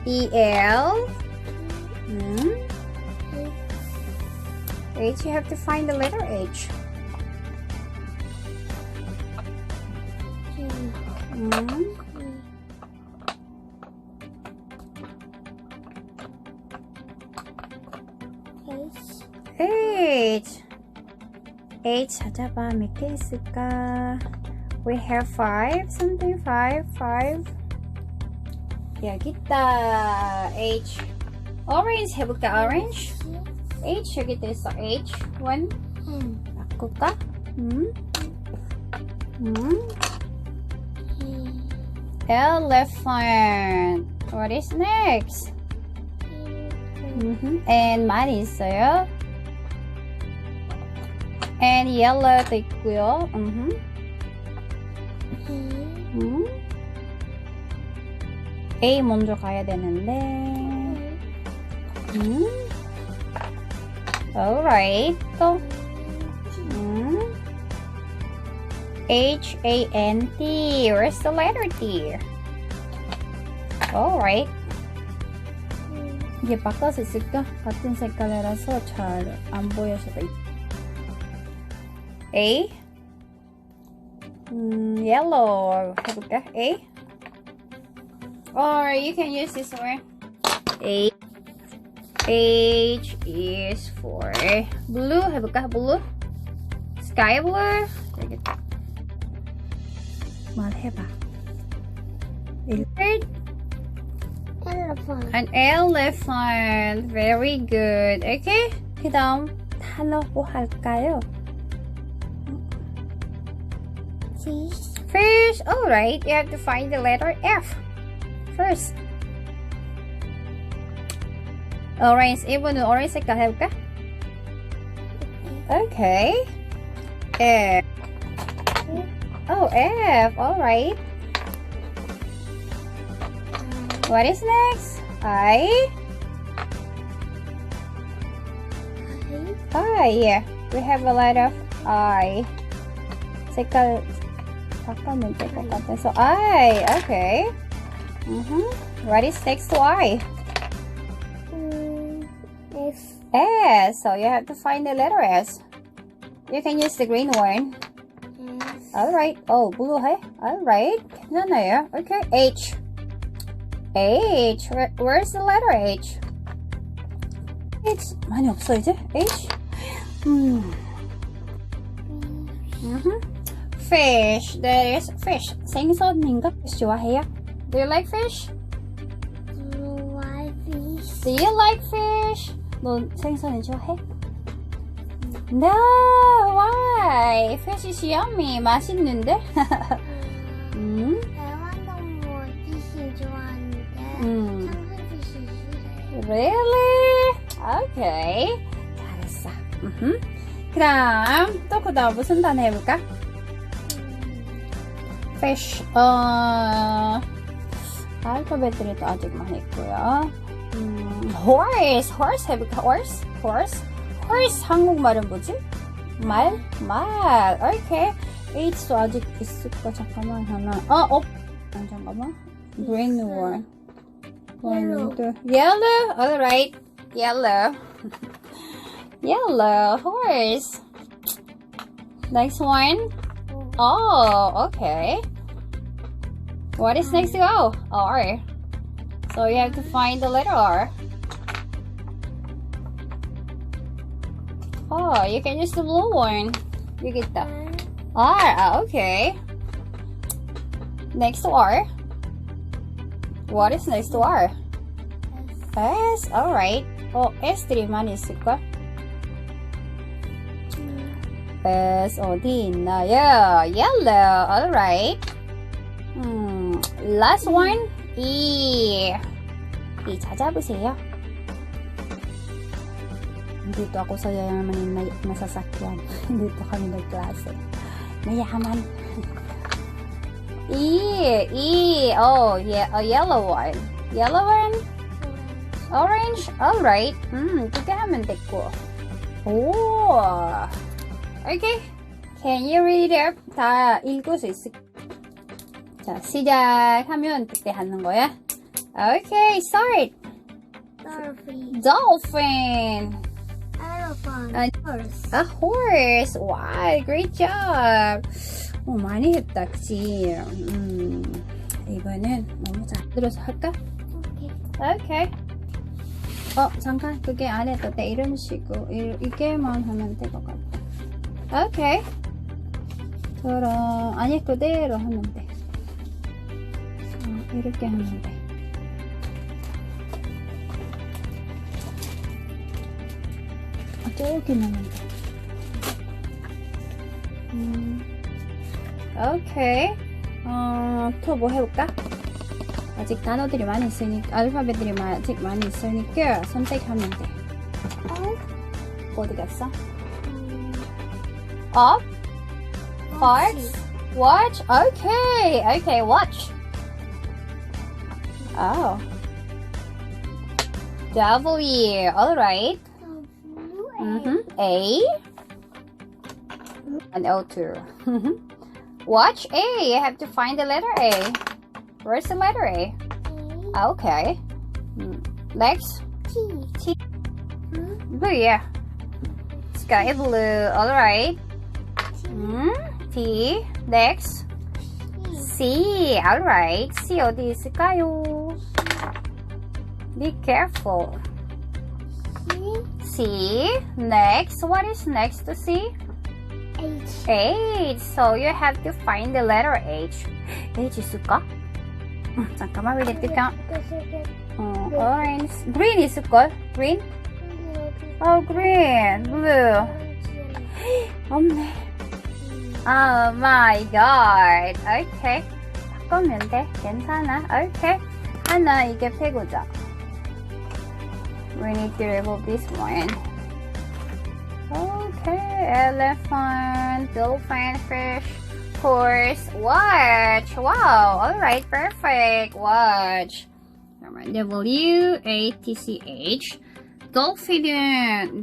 E-L. H, you have to find the letter H. H. H 찾아봐. 몇 개 있을까? We have 5. something 5. 여기 있다. H. Orange 해볼까? Orange? H 여기 있어. H. 1. 바꿀까? Elephant. What is next? And 많이 있어요. And yellow도 있고요. A 먼저 가야 되는데. Alright. 또. H-A-N-T. Where's the letter T? Alright. 이게 바꿔서 쓸까? 같은 색깔이라서 잘 안 보여서도 있다. A. Yellow. 해볼까? A. Or you can use this one. A. H is for blue. 해볼까? Blue. Sky blue. 되겠다. 말해봐. Elephant. An elephant. Very good. Okay. 그 다음 단어 뭐 할까요? Fish. Fish. Alright. You have to find the letter F first. Orange. 이번은 orange 색깔 해볼까? Okay. F. Oh, F. Alright. What is next? I. Yeah. We have a lot of I. 색깔 바꾸면 될 것 같아서 I. Okay. What is next to I? S. S. So you have to find the letter S. You can use the green one. S. Alright. Oh, blue 해? Alright. 괜찮아요. Okay. H. H. Where's the letter H? H. 많이 없어 이제? H. Fish. There is fish. 생선인가? fish 좋아해요? Do you like fish? Do you like fish? 너 생선을 좋아해? No. Why? Fish is yummy. 맛있는데? 대왕동물 좋아하는데 상상피쉬 싫어요. Really? Okay. 잘했어. 그 다음 무슨 단어 해볼까? Fish. 알파벳들이 또 아직 많이 있고요. Horse 해볼까? Horse 한국말은 뭐지? 말. Okay. H도 아직 있을까? 잠깐만 하나. 잠깐만. Green one. Yellow. Alright. Yellow. Yellow. Horse. Next one. Oh, okay. What is next to go? R. So you have to find the letter R. Oh, you can use the blue one. You get that. R. Okay. Next to R. What is next to R? S. Alright. S들이 많이 있을까? S 어디 있나요? Yellow. Alright. Last one. E. E 찾아보세요. Dito ako sa yayaman na sasakyan. Dito kami nagklase. Mayaman. E. Oh, yeah, a yellow one. Yellow one? Orange? Alright. 그게 하면 됐고. Oh. Okay. Can you read it? 다 읽을 수 있을까? 자, 시작하면 그때 하는 거야. Okay, start. Dolphin. Elephant. Horse. A horse. Wow, great job. 오, 많이 했다, 그치? 이거는 너무 잘 들어서 할까? Okay. 오케이. 잠깐, 그게 안 해도 돼. 이런 식으로. 이게만 하면 될 것 같아. 오케이. 그럼, 아니, 그대로 하면 돼. 이렇게 하면 돼. 저기만 하면 돼. 오케이. 또 뭐 해볼까? 아직 단어들이 많이 있으니까, 알파벳들이 아직 많이 있으니까 선택하면 돼. 어디 갔어? Up? Parts? Watch? Okay. Okay, watch. Oh. W. Alright. A. And O2. Watch A. You have to find the letter A. Where's the letter A? Okay. Next. T. Blue, yeah. Sky blue. Alright. T. Next. C. Alright. C 어디 있을까요? Be careful. C. Next. What is next to C? H. H. So you have to find the letter H. H 있을까? 잠깐만, we need to count. Orange. Green 있을걸? Green? Oh, green. Blue. 없네. Oh my god. Okay. 바꾸면 돼. 괜찮아. Okay. 하나 이게 패고자. We need to remove this one. Okay. Elephant, dolphin, fish, horse, watch. Wow. Alright. Perfect. Watch. W-A-T-C-H. Dolphin.